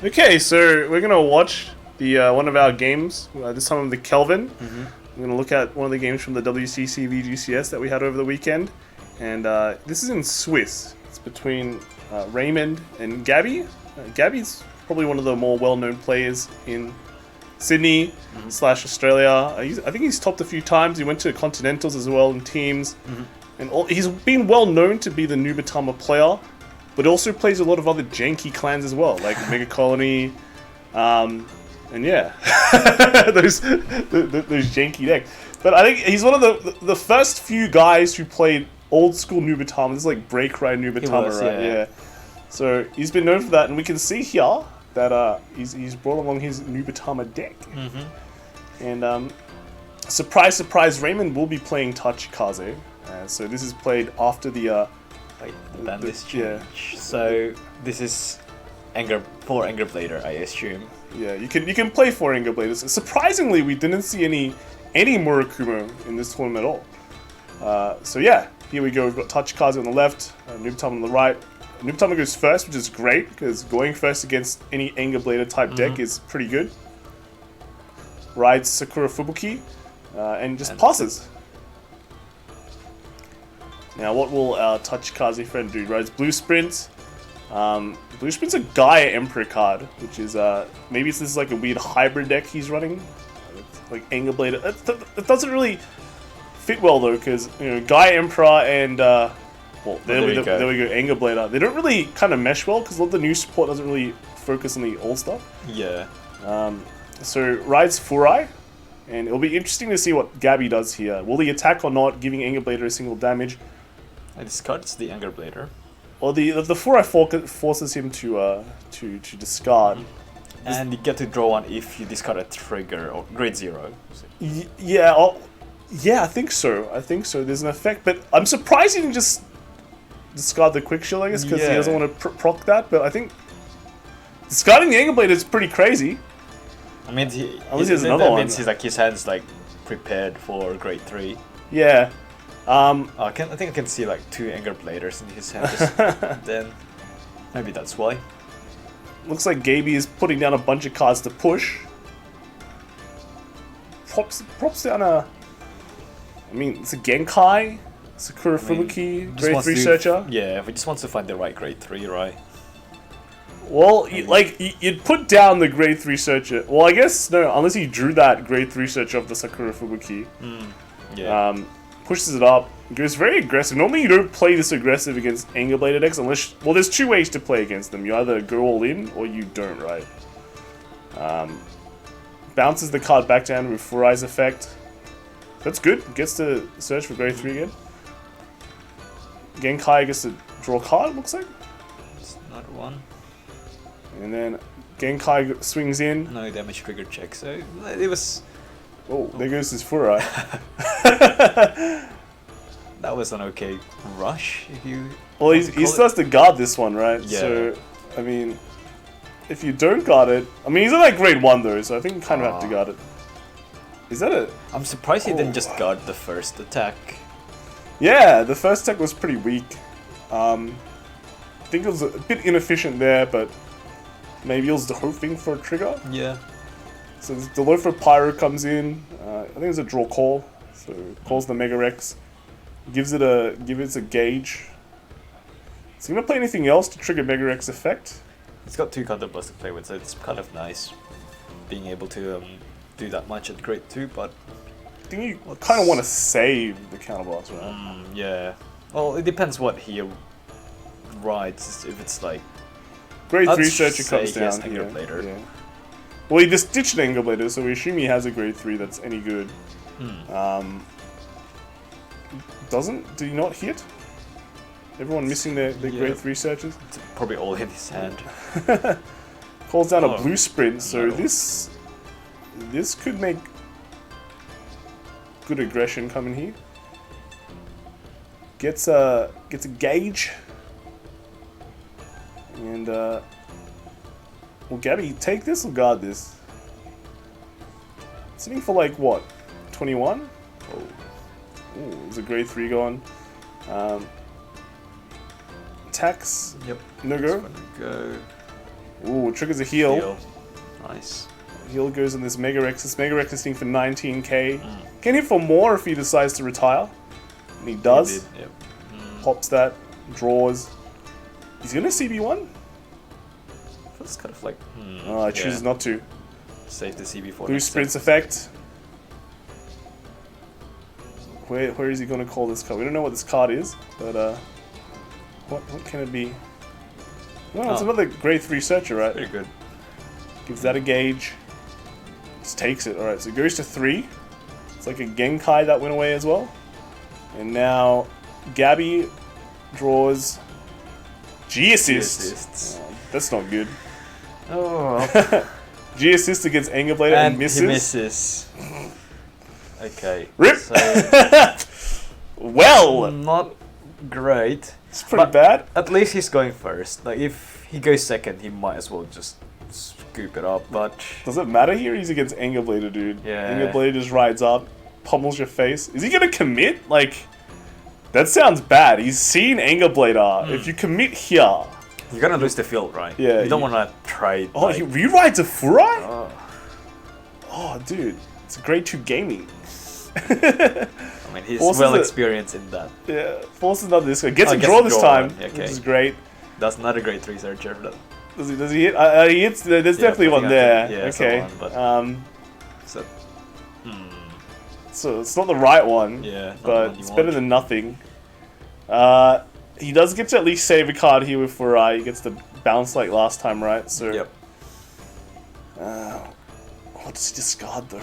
Okay, so we're gonna watch the one of our games. This time of the Kelvin. We're gonna look at one of the games from the WCC VGCS that we had over the weekend, and this is in Swiss. It's between Raymond and Gabby. Gabby's probably one of the more well-known players in Sydney slash Australia. I think he's topped a few times. He went to Continentals as well in teams, and he's been well known to be the Nubatama player. But also plays a lot of other janky clans as well, like Mega Colony, and yeah, those janky decks. But I think he's one of the first few guys who played old school Nubatama. This is like Break Ride Nubatama, right? Yeah. So he's been known for that, and we can see here that he's brought along his Nubatama deck. And surprise, surprise, Raymond will be playing Tachikaze. So this is played after the. So this is for Angerblader, I assume. Yeah, you can play 4 Angerbladers. Surprisingly, we didn't see any Murakumo in this tournament at all. So yeah, here we go. We've got Tachikaze on the left, Nubatama on the right. Nubatama goes first, which is great because going first against any Angerblader type deck is pretty good. Rides Sakura Fubuki and just passes. Now, what will our Tachikaze friend do? Rides Blue Sprint. Blue Sprint's a Gaia Emperor card, which is maybe this is like a weird hybrid deck he's running, like Angerblader. It doesn't really fit well though, because Gaia Emperor and there we go, Angerblader. They don't really kind of mesh well because a lot of the new support doesn't really focus on the old stuff. Yeah. So rides Furai. And it'll be interesting to see what Gabby does here. Will he attack or not, giving Angerblader a single damage? I discards the Angerblader. Well, the 4i forces him to discard. And you get to draw one if you discard a trigger or grade 0. Yeah, I think so. There's an effect, but I'm surprised he didn't just discard the Quick Shield, I guess, because he doesn't want to proc that. But I think discarding the Angerblader is pretty crazy. I mean, that means his hand's like prepared for grade 3. Yeah. I think I can see like 2 Angerbladers in his hand. Then maybe that's why. Looks like Gaby is putting down a bunch of cards to push. Props down a. I mean, it's a Genkai, Sakura Fubuki, grade 3 searcher. Yeah, if he just wants to find the right grade 3, right? Well, you'd put down the grade 3 searcher. Well, I guess no, unless he drew that grade 3 searcher of the Sakura Fubuki. Yeah. Pushes it up. Goes very aggressive. Normally you don't play this aggressive against Angerblader decks unless... Well, there's 2 ways to play against them. You either go all in or you don't, right? Bounces the card back down with Furai's effect. That's good. Gets to search for grade 3 again. Genkai gets to draw a card, looks like. It's not one. And then Genkai swings in. No damage trigger check, so it was... Oh, there goes his Furai. That was an okay rush, if you... Well, he still has to guard this one, right? Yeah. So, I mean, if you don't guard it... I mean, he's on like grade 1 though, so I think you kind of have to guard it. Is that it? I'm surprised he didn't just guard the first attack. Yeah, the first attack was pretty weak. I think it was a bit inefficient there, but maybe he was hoping for a trigger. Yeah. So the Loafer Pyro comes in. I think it's a draw call. So calls the Mega Rex. Gives it a gauge. Is he gonna play anything else to trigger Mega Rex effect? It's got 2 counter blasts to play with, so it's kind of nice being able to do that much at grade 2, but I think you kind of want to save the counter blast, right? Yeah. Well, it depends what he rides. If it's like grade 3 searcher comes down here. Yeah. Well, he just ditched an Angerblader, so we assume he has a grade 3 that's any good. Did he not hit? Everyone missing their grade 3 searches? It's probably all in his hand. Calls down a Blue Sprint, so this could make good aggression coming here. Gets a gauge. And will Gabby take this or guard this? Sitting for like what? 21? Oh, there's a grade 3 going. Attacks. Yep. No go. Go. Ooh, triggers a heal. Heal. Nice. Heal goes in this Mega Rex. This Mega Rex is thing for 19k. Can hit for more if he decides to retire. And he does. He did, yep. Pops that. Draws. He's gonna CB1? Feels kind of like... I choose not to. Save the CB for Boost Sprints effect. Where is he gonna call this card? We don't know what this card is, but what can it be? No, it's another grade 3 searcher, right? Pretty good. Gives that a gauge. Just takes it. Alright, so it goes to 3. It's like a Genkai that went away as well. And now Gabby draws G assist. Oh, that's not good. Oh. G assist against Angerblader and misses. He misses. Okay. Rip. So, well, not great. It's pretty bad. At least he's going first. Like if he goes second, he might as well just scoop it up. But does it matter here? He's against Angerblader, dude. Yeah. Angerblader just rides up, pummels your face. Is he gonna commit? Like, that sounds bad. He's seen Angerblader. If you commit here, you're gonna lose the field, right? Yeah. You don't want to trade. Oh, like, he rewrites a Furai? Oh, dude. It's grade 2 gaming. I mean, he's well experienced in that. Yeah, forces another this guy. Gets a draw this time, which is great. That's not a grade 3 searcher. Does he hit? He hits. There's definitely one there. Yeah, okay. One, but, so it's not the right one. Yeah, but it's better than nothing. He does get to at least save a card here with Furai. He gets to bounce like last time, right? So. Yep. What does he discard though?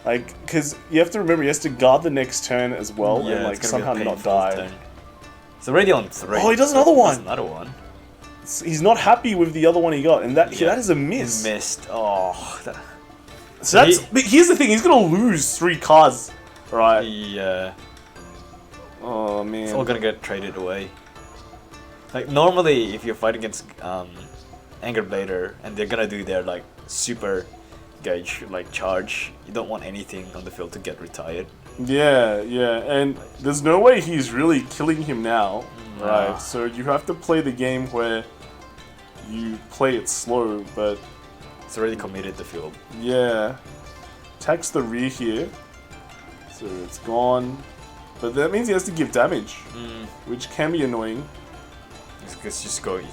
Like, because you have to remember, he has to guard the next turn as well, and like somehow not die. Turn. It's already on 3. Oh, he does another one. Another one. He's not happy with the other one he got, and that is a miss. He missed. Oh. So that's. But here's the thing: he's gonna lose 3 cards, right? Yeah. Oh man. It's all gonna get traded away. Like normally, if you fight against Angerblader and they're gonna do their like super gauge like charge, you don't want anything on the field to get retired. Yeah, and there's no way he's really killing him now, right? So you have to play the game where you play it slow, but it's already committed the field. Yeah, attacks the rear here, so it's gone. But that means he has to give damage, which can be annoying. He's just going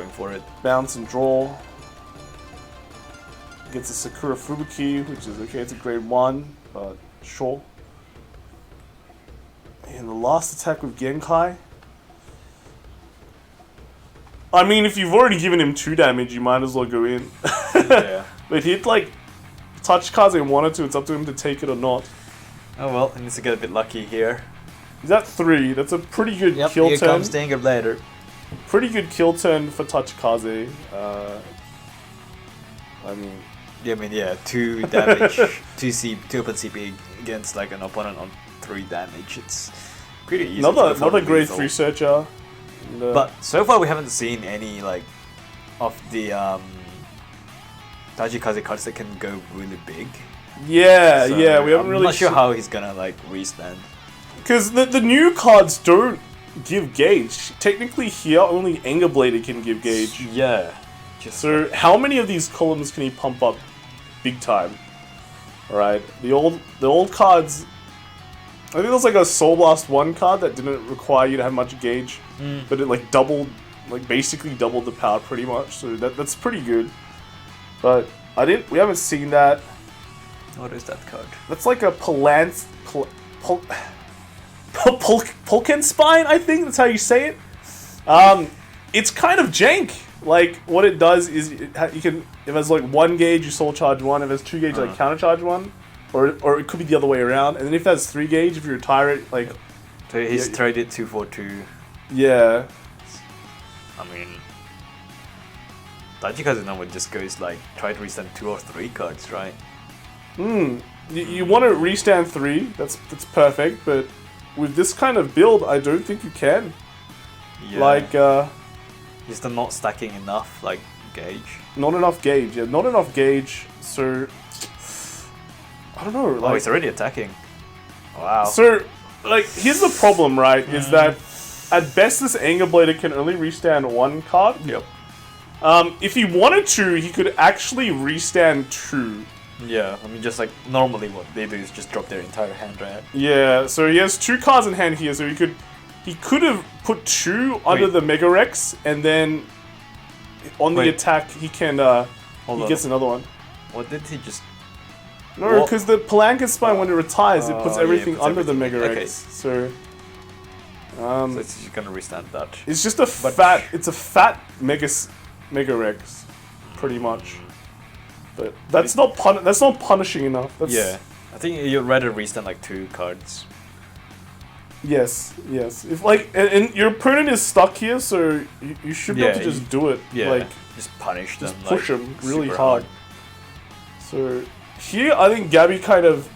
for it. Bounce and draw. Gets a Sakura Fubuki, which is okay, it's a grade 1, but sure. And the last attack with Genkai. I mean, if you've already given him 2 damage, you might as well go in. Yeah. But hit like Tachikaze and wanted to, it's up to him to take it or not. Oh well, he needs to get a bit lucky here. He's at 3, that's a pretty good kill here turn. Comes the Angerblader. Pretty good kill turn for Tachikaze. I mean... Yeah, 2 damage, 2 open CP against like an opponent on 3 damage. It's pretty easy. Another grade 3 searcher. And, but so far we haven't seen any like of the Tachikaze cards that can go really big. Yeah, so we haven't really. I'm not sure how he's gonna like restand. Because the new cards don't give gauge. Technically, here only Angerblader can give gauge. Yeah. So how many of these columns can he pump up big time? Alright, the old cards, I think there was like a Soul Blast 1 card that didn't require you to have much gauge, but it like basically doubled the power pretty much, so that's pretty good. But we haven't seen that. What is that card? That's like a Polkenspine, I think that's how you say it. It's kind of jank. Like, what it does is, you can, if it has like 1 gauge, you soul charge 1, if it has 2 gauge, like counter charge 1, or it could be the other way around, and then if it has 3 gauge, if you retire it, like... So he's traded 2 for 2. Yeah. I mean... Tachikaze normally just goes like, try to restand 2 or 3 cards, right? You want to restand 3, that's perfect, but with this kind of build, I don't think you can. Yeah. Like, He's still not stacking enough, like, gauge. Not enough gauge, yeah. Not enough gauge, so... I don't know, like... Oh, he's already attacking. Wow. So, like, here's the problem, right? Is that, at best, this Angerblader can only restand 1 card. Yep. If he wanted to, he could actually restand 2. Yeah, I mean, just like normally what they do is just drop their entire hand, right? Yeah, so he has 2 cards in hand here, so he could have put 2 under the Mega Rex, and then on the attack he can gets another one. What did he just? No, because the Palanca Spine, when it retires, it puts everything under the Mega Rex. Okay. So it's just gonna restand that. it's just a fat Mega Rex, pretty much. But that's not punishing enough. That's, Yeah, I think you'd rather restand like 2 cards. Yes. If like and your opponent is stuck here, so you should be able to just do it. Yeah, Like just punish them. just push like, him really super hard. So here, I think Gabby kind of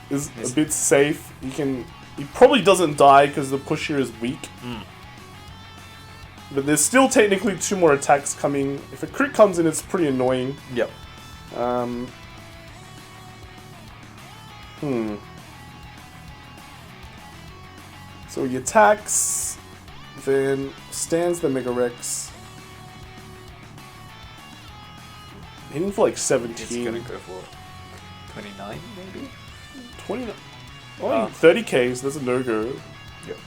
is Yes. a bit safe. He probably doesn't die because the push here is weak. But there's still technically 2 more attacks coming. If a crit comes in, it's pretty annoying. Yep. So he attacks, then stands the Mega Rex. Hitting for like 17. It's gonna go for 29, maybe. 29. Oh, 30k, so that's a no-go. Yep.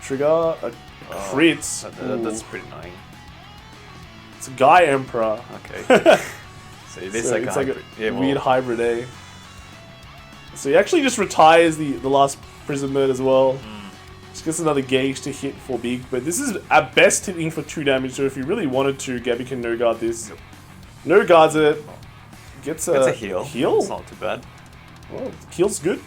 Trigger a crit. That's pretty annoying. It's a Guy Emperor. Okay. So it is So like it's a like hybrid. a weird hybrid, eh? So he actually just retires the last Prison Bird as well. Just gets another gauge to hit for big, but this is at best hitting for 2 damage, so if you really wanted to, Gabby can no-guard this. Yep. No-guards it. Gets It's a heal. Heal? It's not too bad. Well, heal's good.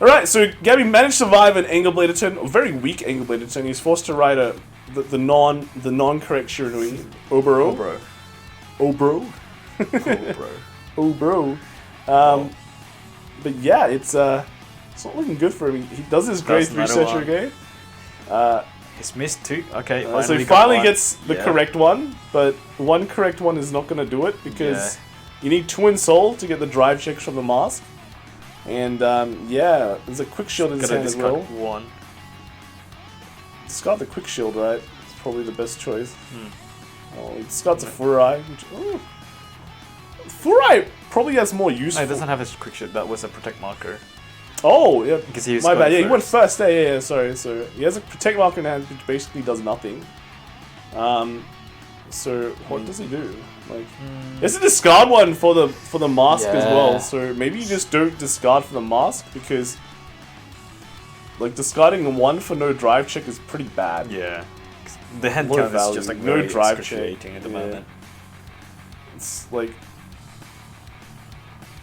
Alright, so Gabby managed to survive an Angerblader turn, a very weak Angerblader turn. He's forced to ride the non-correct Shiranui. Obro. bro. Obro. Oh, Obro. bro. But yeah, it's not looking good for him. He does his grade 3 Century game. He's missed 2. Okay, So he got finally one. gets the correct one, but one correct one is not going to do it because you need 2 in soul to get the drive checks from the mask. And yeah, there's a quick shield in his hand as well. 1. Discard the quick shield, right? It's probably the best choice. Oh, he discards a Furai. Furai probably has more use. No, he doesn't have his quick shot. That was a protect marker. Oh, yeah. Because he was My going bad. Yeah, he went first. first. Yeah, sorry. So he has a protect marker in hand, which basically does nothing. So what does he do? Like, there's a discard one for the mask as well. So maybe you just don't discard for the mask because, like, discarding 1 for no drive check is pretty bad. Yeah. The hand Low count is value, just like no very drive excruciating check. at the Yeah. moment. It's like.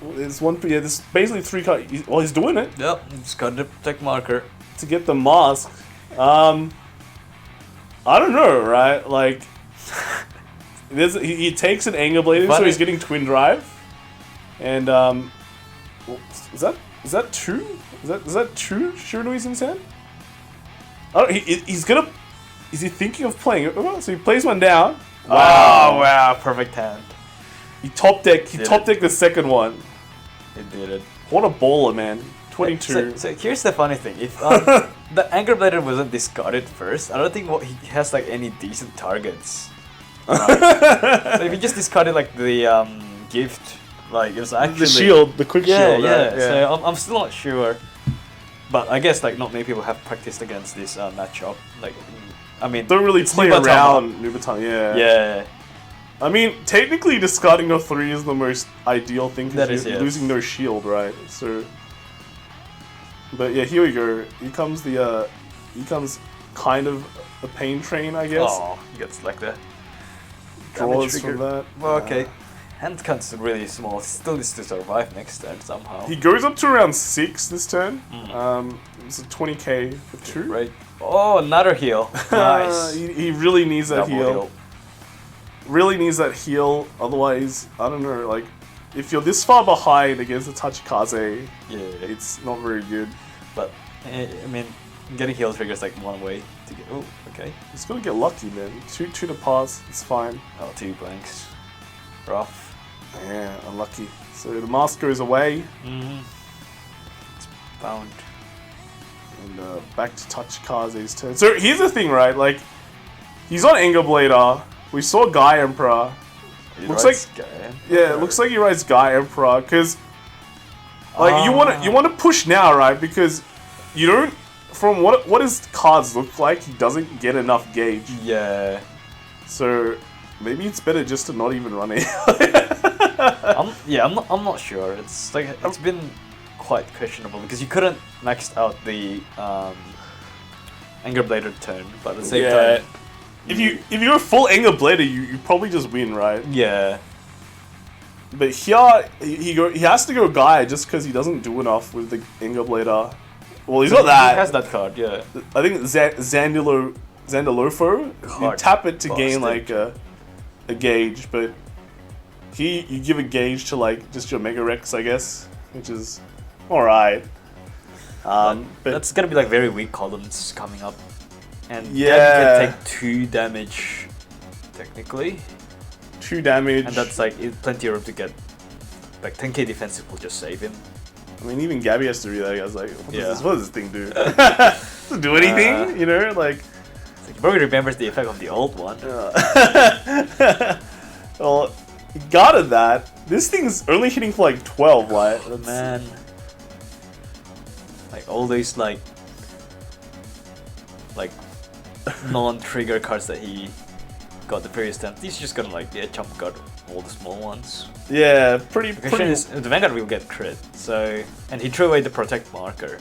There's one. Yeah, there's basically 3 cards. Well, he's doing it Yep, discard the protect marker. to get the mask. I don't know, right? Like, he takes an Angerblader, so he's getting Twin Drive, and is that 2? Is that 2 Shiranuis in his hand? I don't. He's gonna. Is he thinking of playing it? Oh, so he plays one down. Wow! Wow! Perfect hand. He top decked Did the second one. He did it. What a baller, man. 22. So here's the funny thing: if the Angerblader wasn't discarded first, I don't think he has like any decent targets. So if he just discarded like the gift, like it was actually The shield, the quick shield. Yeah. Right? So I'm still not sure, but I guess like not many people have practiced against this matchup. Like, I mean, Don't really it's play Nubatama. around Nubatama, Yeah. I mean, technically discarding no 3 is the most ideal thing That because is, you're yes. losing no shield, right? So, but yeah, here we go. He comes kind of a pain train, I guess. Oh, he gets like the Draws damage from trigger. that. Well, okay. Hand count's really small. Still needs to survive next turn somehow. He goes up to around 6 this turn. It's a 20k for 2. Right. Oh, another heal. Nice. He really needs that Double heal. Really needs that heal. Otherwise, I don't know. Like, if you're this far behind against the Tachikaze, Yeah. it's not very good. But I mean, getting heal triggers like one way to get. Oh, okay. He's gonna get lucky, man. 2 to pass. It's fine. Oh, 2 blanks. Rough. Yeah, unlucky. So the mask goes away, It's bound. and back to Tachikaze's turn. So here's the thing, right? Like, He's on Angerblader. We saw Guy Emperor. Looks like yeah, it looks like he rides Guy Emperor because like you want to push now, right? Because you don't from what his cards look like, he doesn't get enough gauge. Yeah. So maybe it's better just to not even run it. I'm not sure. It's like it's been quite questionable because you couldn't max out the Angerblader turn, but at the same time, if you're full Angerblader, you probably just win, right? Yeah. But here he has to go Guy just because he doesn't do enough with the Angerblader. Well, he's got that. He has that card, yeah. I think Zandilofo. You tap it to gain like a gauge, but you give a gauge to like just your Mega Rex, I guess, which is alright. But that's gonna be like very weak columns coming up, and yeah, can take 2 damage technically. 2 damage, and that's like plenty of room to get like 10k defensive will just save him. I mean, even Gabby has to realize, I was like, what does this thing do? Doesn't do anything, you know? Like, he probably remembers the effect of the old one. Well, he guarded that. This thing's only hitting for like 12, right? Oh, man. Like all these like non-trigger cards that he got the previous time. He's just gonna like jump guard all the small ones. Yeah, pretty. The question is, the Vanguard will get crit, so and he threw away the protect marker,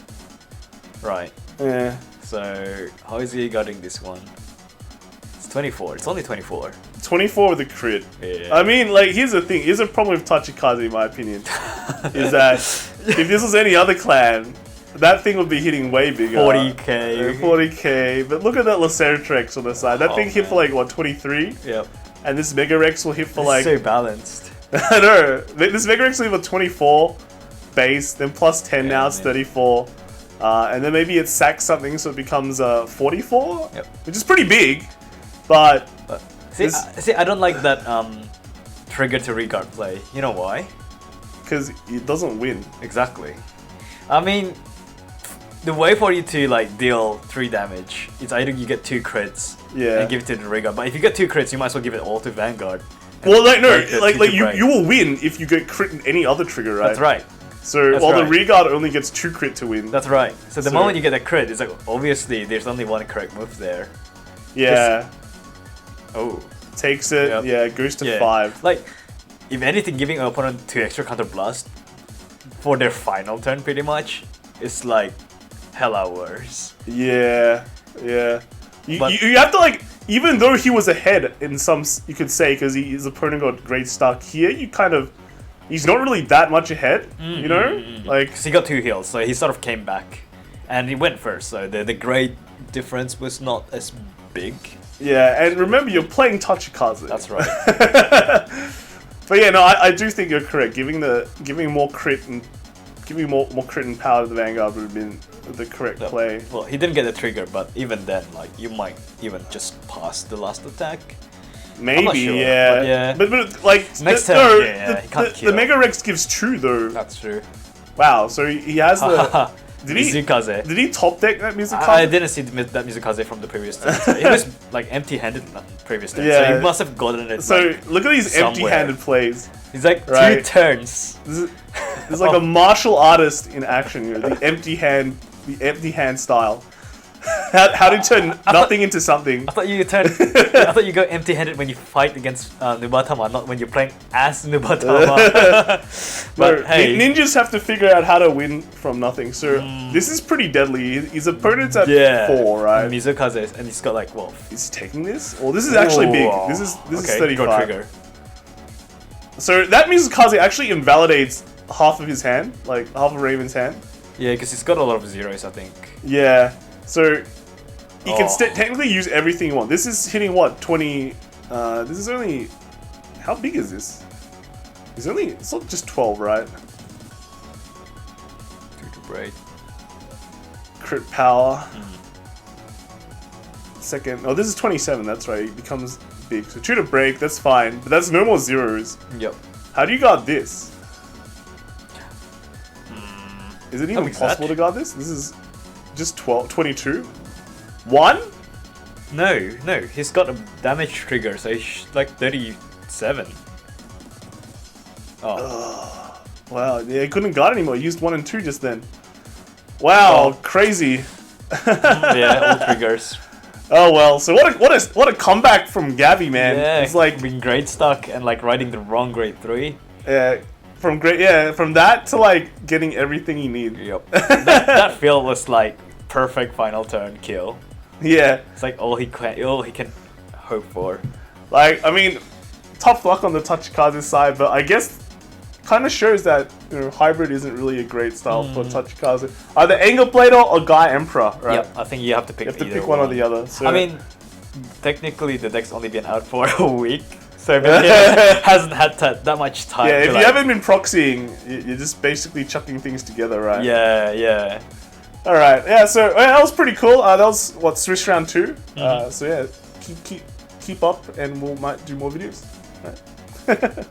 right? Yeah. So how is he guarding this one? It's 24. It's only 24. 24 with a crit. Yeah. I mean, like, here's the thing. Here's a problem with Tachikaze, in my opinion, is that if this was any other clan, that thing would be hitting way bigger. 40k. 40k. But look at that Lacertrex on the side. That thing hit for like what, 23? Yep. And this Mega Rex will hit for it's like. So balanced. I know. This Mega Rex will hit for 24 base, then plus 10 now it's 34. And then maybe it sacks something so it becomes 44? Yep. Which is pretty big. But see, I don't like that trigger to regard play. You know why? Because it doesn't win. Exactly. I mean, the way for you to like deal 3 damage is either you get 2 crits and give it to the regard. But if you get 2 crits, you might as well give it all to Vanguard. Well, like no, like you will win if you get crit in any other trigger, right? That's right. So while the regard only gets 2 crit to win. That's right. So the moment you get a crit, it's like obviously there's only one correct move there. Yeah. Oh. Takes it. Yeah, goes to 5. Like, if anything, giving an opponent 2 extra counter blast for their final turn, pretty much, is like hella worse. Yeah. Yeah. You have to like, even though he was ahead in some, you could say, because his opponent got great stuck here, you kind of. He's not really that much ahead, you know? Like, he got 2 heals, so he sort of came back. And he went first, so the grade difference was not as big. Yeah, and remember, you're playing Tachikaze. That's right. But yeah, no, I do think you're correct. Giving more crit and power to the Vanguard would have been the correct play. Well, he didn't get the trigger, but even then, like, you might even just pass the last attack. Maybe, sure, yeah. But like next turn, he can't kill. The Mega Rex gives 2 though. That's true. Wow, so he has the. Mizukaze. Did he top deck that Mizukaze? I didn't see that Mizukaze from the previous turn. So he was like empty-handed previous turn, so he must have gotten it. So like, look at these empty-handed plays. He's like 2 turns. This is like a martial artist in action here. The empty hand style. How to turn nothing into something. I thought you go empty-handed when you fight against Nubatama, not when you're playing as Nubatama. But hey, ninjas have to figure out how to win from nothing. So this is pretty deadly. His opponent's at 4, right? Mizukaze, and he's got like what? Is he taking this? Oh, this is actually big. This is 35. Trigger. So that Mizukaze actually invalidates half of his hand, like half of Raven's hand. Yeah, because he's got a lot of zeros, I think. Yeah. So, you can technically use everything you want. This is hitting what, 20... this is only... How big is this? It's not just 12, right? 2 to break. Crit power. Second... Oh, this is 27, that's right. It becomes big. So 2 to break, that's fine. But that's no more zeros. Yep. How do you guard this? Is it even possible to guard this? This is... Just 22? 1? No, he's got a damage trigger, so he's like 37. Oh. Wow, yeah, he couldn't guard anymore. He used 1 and 2 just then. Wow, Oh. crazy. Yeah, all triggers. Oh well, so what a comeback from Gabby, man. Yeah, It's like being grade stuck and like riding the wrong grade 3. from that to like getting everything he needs. Yep. that field was like perfect final turn kill. Yeah, It's like all he can hope for. like I mean, tough luck on the Tachikaze side, but I guess kind of shows that hybrid isn't really a great style for Tachikaze. Either Angerblader or Guy Emperor, right? Yep, I think you have to pick. You have to either pick one or the other. So. I mean, technically the deck's only been out for a week, so it hasn't had that much time. Yeah, to if like, you haven't been proxying, you're just basically chucking things together, right? Yeah. All right. Yeah. So that was pretty cool. That was what Swiss round 2. So yeah, keep up, and might do more videos. All right.